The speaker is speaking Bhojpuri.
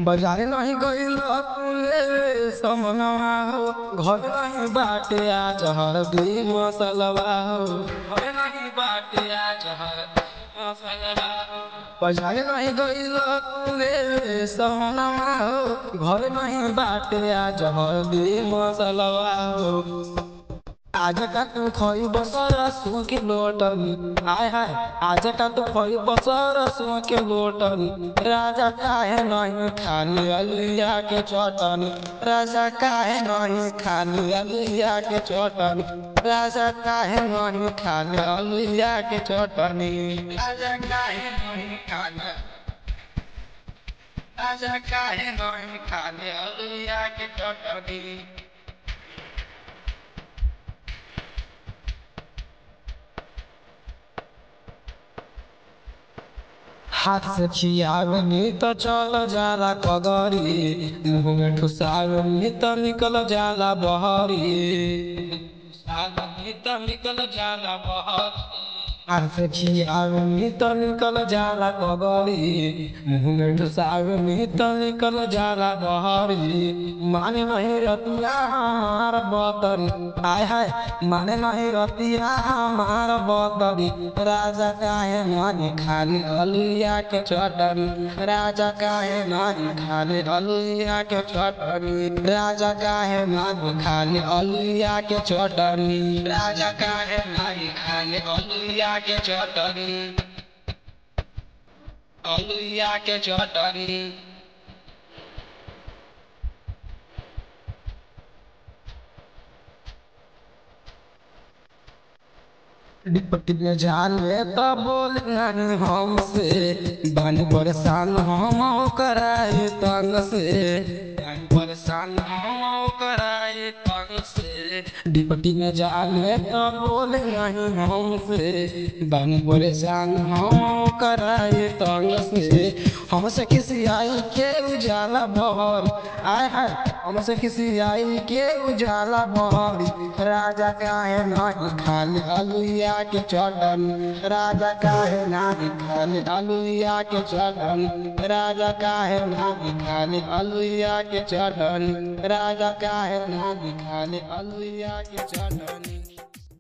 बाजारे नहीं गइल रे समनवा हो घर नहीं बाटे आज हरदी मसलवा हो घर नहीं बाटे आज हरदी मसलवा हो बाजारे नहीं गइल रे समनवा हो घर नहीं बाटे आज हरदी मसलवा हो आज का तू खोई बसर सुन के लोटन हाय हाय आज का तू खोई बसर सुन के लोटन राजा काहे नहीं खानी अलिया के चटन राजा काहे नहीं खानी अलिया के चटन राजा काहे नहीं खानी अलिया के चटनी राजा काहे नहीं खानी राजा काहे नहीं खानी अलिया के चटनी हाथ से खियावनी तो चल जाला कगरी मुँह में ठुसावनी तो निकल जाला बहरी तो निकल जाला बहरी हाथ से खियावनी तो निकल जाला कगरी मुँह में ठुसावनी तो निकल जाला बहरी माने नहीं रतिया हमार बतरी हाय हाय माने नहीं रतिया हमार बतरी राजा काहे नहीं खाली अलिया के चटनी राजा काहे नहीं खाली अलिया के चटनी राजा काहे नहीं खाली अलिया के चटनी राजा काहे नहीं खाली अलिया के चटनी अलिया के चटनी डिपटी में जान ले तो बोल नहीं हमसे बन परेशान हम कराए तंग से बन परेशान हम कराए तंग से डिपटी में जान ले तो बोल नहीं हमसे बन परेशान हम कराए तंग से हमसे किसी आई के उजाला भर आय हाय हमसे किसी आई के उजाला भर राजा काहे नहीं खाली अलिया के चटन राजा काहे नहीं खाली अलिया के चटन राजा काहे नहीं खाली अलिया के चटन राजा काहे नहीं खाली अलिया के चटन।